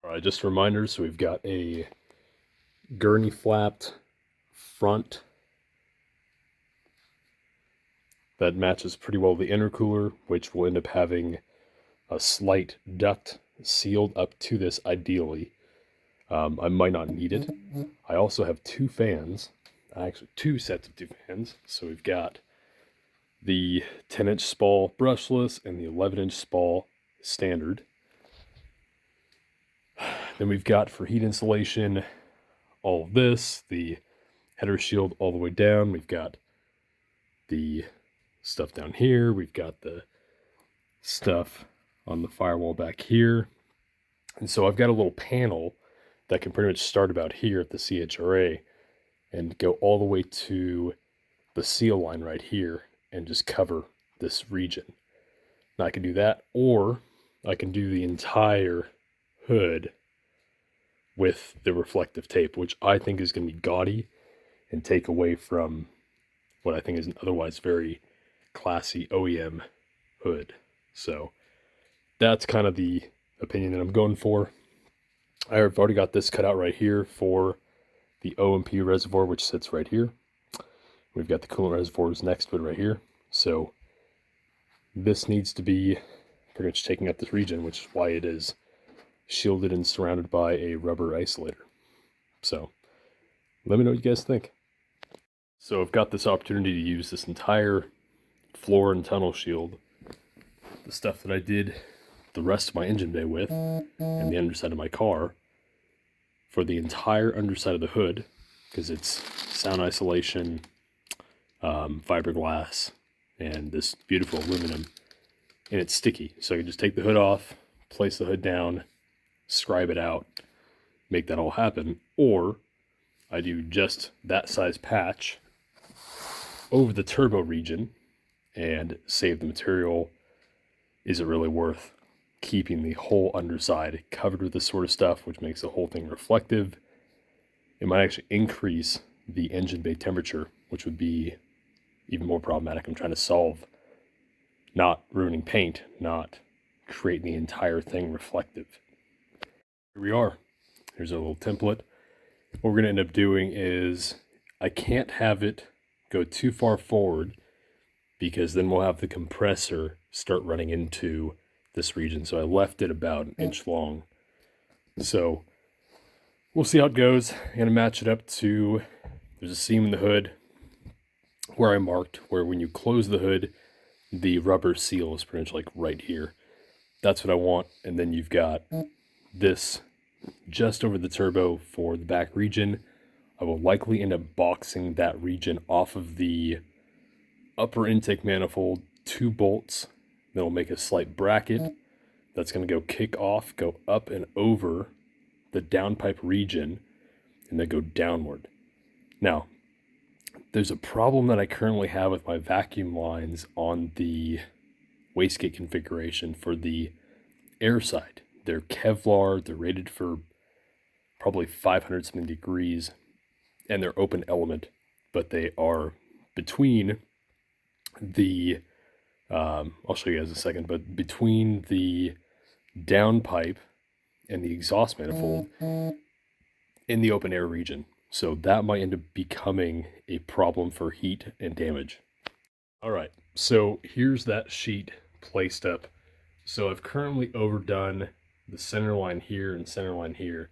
All right, just a reminder, so we've got a gurney flapped front that matches pretty well the intercooler, which will end up having a slight duct sealed up to this ideally. I might not need it. I also have two fans, actually two sets of two fans. So we've got the 10-inch Spall brushless and the 11-inch Spall standard. Then we've got for heat insulation all of this, the header shield all the way down. We've got the stuff down here. We've got the stuff on the firewall back here. And so I've got a little panel that can pretty much start about here at the CHRA and go all the way to the seal line right here and just cover this region. Now I can do that, or I can do the entire hood with the reflective tape, which I think is going to be gaudy and take away from what I think is an otherwise very classy OEM hood. So that's kind of the opinion that I'm going for. I've already got this cut out right here for the O&P reservoir, which sits right here. We've got the coolant reservoirs next to it right here. So this needs to be pretty much taking up this region, which is why it is shielded and surrounded by a rubber isolator. So let me know what you guys think. So I've got this opportunity to use this entire floor and tunnel shield, the stuff that I did the rest of my engine bay with, and the underside of my car, for the entire underside of the hood, because it's sound isolation, fiberglass, and this beautiful aluminum, and it's sticky. So I can just take the hood off, place the hood down, scribe it out, make that all happen, or I do just that size patch over the turbo region and save the material. Is it really worth keeping the whole underside covered with this sort of stuff, which makes the whole thing reflective? It might actually increase the engine bay temperature, which would be even more problematic. I'm trying to solve not ruining paint, not creating the entire thing reflective. Here we are. Here's our little template. What we're going to end up doing is, I can't have it go too far forward because then we'll have the compressor start running into this region. So I left it about an inch long. So we'll see how it goes. I'm going to match it up to, there's a seam in the hood where I marked, where when you close the hood, the rubber seal is pretty much like right here. That's what I want. And then you've got this just over the turbo for the back region. I will likely end up boxing that region off of the upper intake manifold, 2 bolts. That'll make a slight bracket that's going to go kick off, go up and over the downpipe region, and then go downward. Now, there's a problem that I currently have with my vacuum lines on the wastegate configuration for the air side. They're Kevlar, they're rated for probably 500 something degrees, and they're open element, but they are between the, I'll show you guys in a second, but between the downpipe and the exhaust manifold in the open air region. So that might end up becoming a problem for heat and damage. All right, so here's that sheet placed up. So I've currently overdone the center line here and center line here.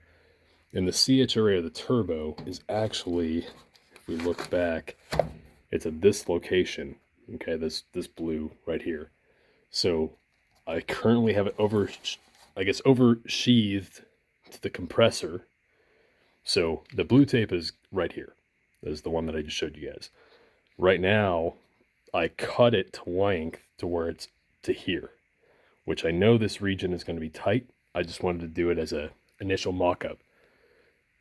And the CHRA of the turbo is actually, if we look back, it's at this location. Okay, this blue right here. So I currently have it over sheathed to the compressor. So the blue tape is right here. That is the one that I just showed you guys. Right now, I cut it to length to where it's to here, which I know this region is going to be tight. I just wanted to do it as a initial mock-up.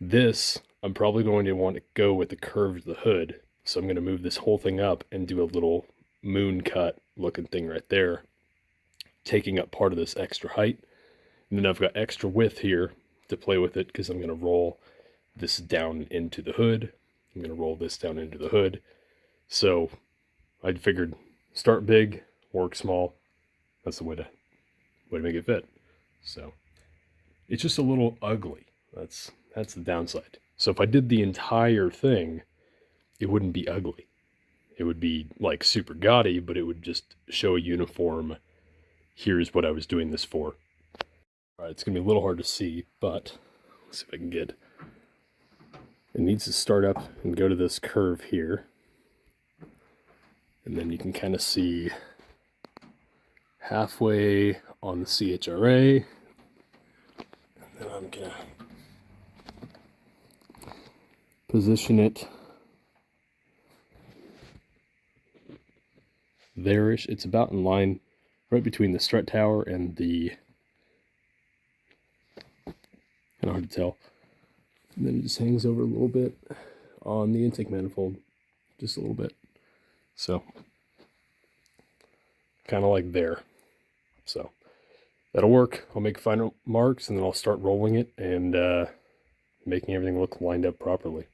This, I'm probably going to want to go with the curve of the hood. So I'm going to move this whole thing up and do a little moon cut looking thing right there, taking up part of this extra height. And then I've got extra width here to play with it because I'm going to roll this down into the hood. I'm going to roll this down into the hood. So I figured start big, work small. That's the way to make it fit. So It's just a little ugly. That's the downside. So if I did the entire thing, it wouldn't be ugly. It would be like super gaudy, but it would just show a uniform, here's what I was doing this for. All right, it's gonna be a little hard to see, but let's see if I can get, it needs to start up and go to this curve here. And then you can kind of see halfway on the CHRA. And then I'm gonna position it there-ish. It's about in line right between the strut tower and the, kind of hard to tell. And then it just hangs over a little bit on the intake manifold, just a little bit. So, kind of like there. So, that'll work. I'll make final marks and then I'll start rolling it and making everything look lined up properly.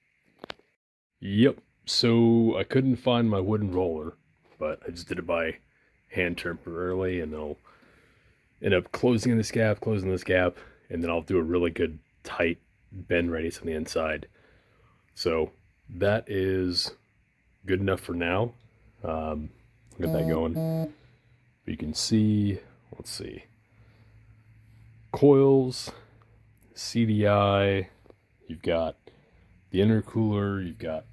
Yep, so I couldn't find my wooden roller, but I just did it by hand temporarily, and I'll end up closing this gap, and then I'll do a really good tight bend radius on the inside. So that is good enough for now. I'll get that going. But you can see, let's see, coils, CDI, you've got the intercooler, you've got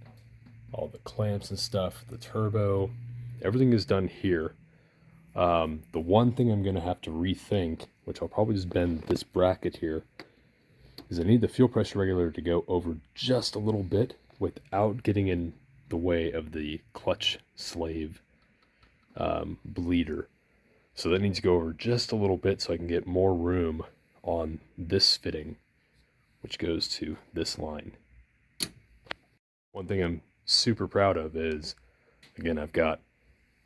all the clamps and stuff, the turbo, everything is done here. The one thing I'm going to have to rethink, which I'll probably just bend this bracket here, is I need the fuel pressure regulator to go over just a little bit without getting in the way of the clutch slave bleeder. So that needs to go over just a little bit so I can get more room on this fitting, which goes to this line. One thing I'm super proud of is, again, I've got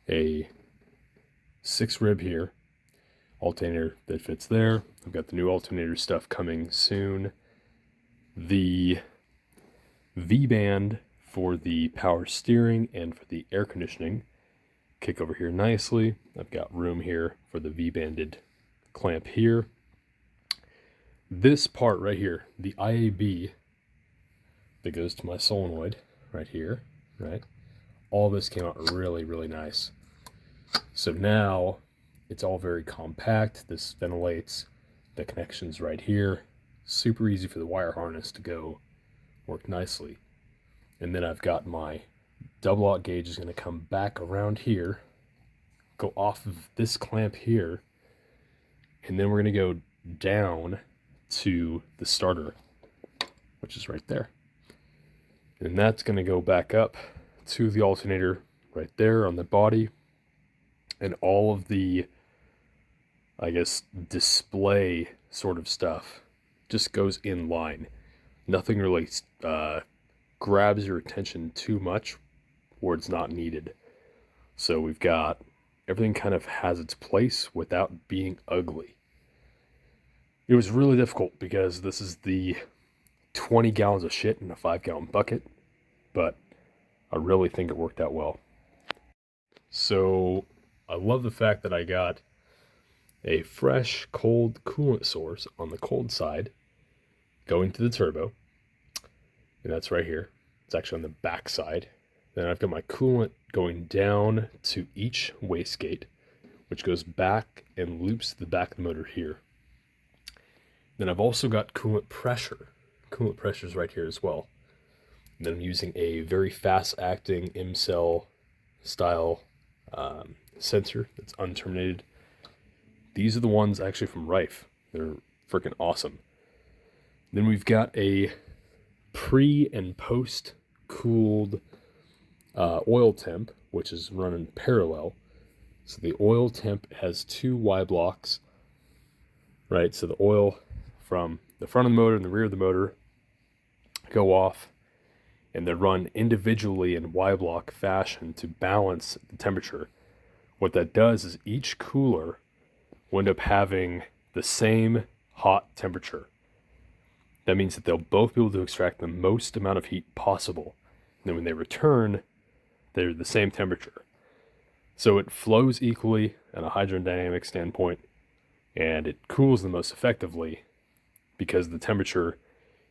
a 6 rib here, alternator that fits there. I've got the new alternator stuff coming soon. The V-band for the power steering and for the air conditioning kick over here nicely. I've got room here for the V-banded clamp here. This part right here, the IAB that goes to my solenoid right here, right? All this came out really, really nice. So now it's all very compact. This ventilates the connections right here. Super easy for the wire harness to go work nicely. And then I've got my double aught gauge is going to come back around here, go off of this clamp here, and then we're going to go down to the starter, which is right there. And that's going to go back up to the alternator right there on the body. And all of the, I guess, display sort of stuff just goes in line. Nothing really grabs your attention too much where it's not needed. So we've got, everything kind of has its place without being ugly. It was really difficult because this is the 20 gallons of shit in a 5-gallon bucket, but I really think it worked out well. So I love the fact that I got a fresh cold coolant source on the cold side going to the turbo, and that's right here. It's actually on the back side. Then I've got my coolant going down to each wastegate, which goes back and loops the back of the motor here. Then I've also got coolant pressure. Coolant pressure is right here as well. And then I'm using a very fast-acting IMCEL style sensor that's unterminated. These are the ones actually from Rife. They're freaking awesome. Then we've got a pre and post cooled oil temp, which is running parallel. So the oil temp has 2 Y blocks, right? So the oil from the front of the motor and the rear of the motor go off, and they're run individually in Y block fashion to balance the temperature. What that does is each cooler will end up having the same hot temperature. That means that they'll both be able to extract the most amount of heat possible. And then when they return, they're the same temperature. So it flows equally at a hydrodynamic standpoint, and it cools the most effectively because the temperature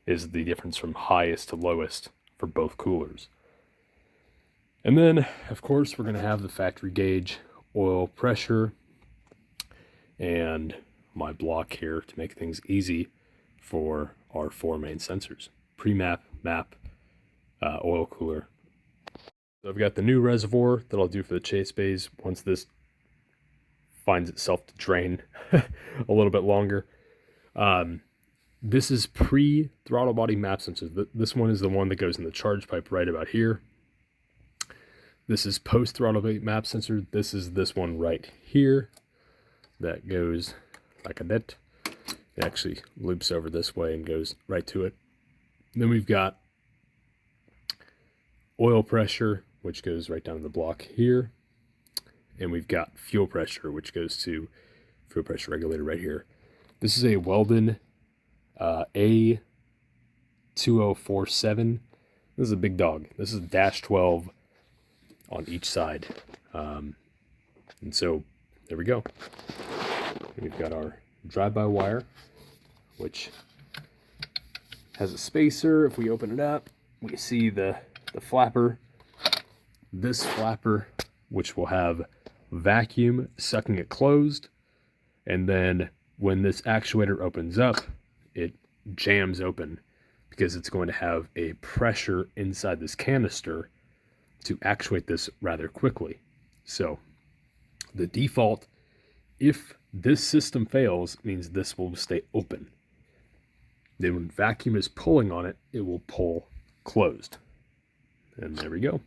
is the difference from highest to lowest for both coolers. And then, of course, we're going to have the factory gauge oil pressure and my block here to make things easy for our 4 main sensors. Pre-map, map, oil cooler. So I've got the new reservoir that I'll do for the chase bays once this finds itself to drain a little bit longer. This is pre-throttle body map sensor. This one is the one that goes in the charge pipe right about here. This is post-throttle body map sensor. This is this one right here that goes like a net. It actually loops over this way and goes right to it. And then we've got oil pressure, which goes right down to the block here. And we've got fuel pressure, which goes to fuel pressure regulator right here. This is a Weldon A2047. This is a big dog. This is -12 on each side. And so there we go. We've got our drive-by wire, which has a spacer. If we open it up, we see the flapper. This flapper, which will have vacuum sucking it closed, and then when this actuator opens up, it jams open because it's going to have a pressure inside this canister to actuate this rather quickly. So the default, if this system fails, means this will stay open. Then when vacuum is pulling on it, it will pull closed. And there we go.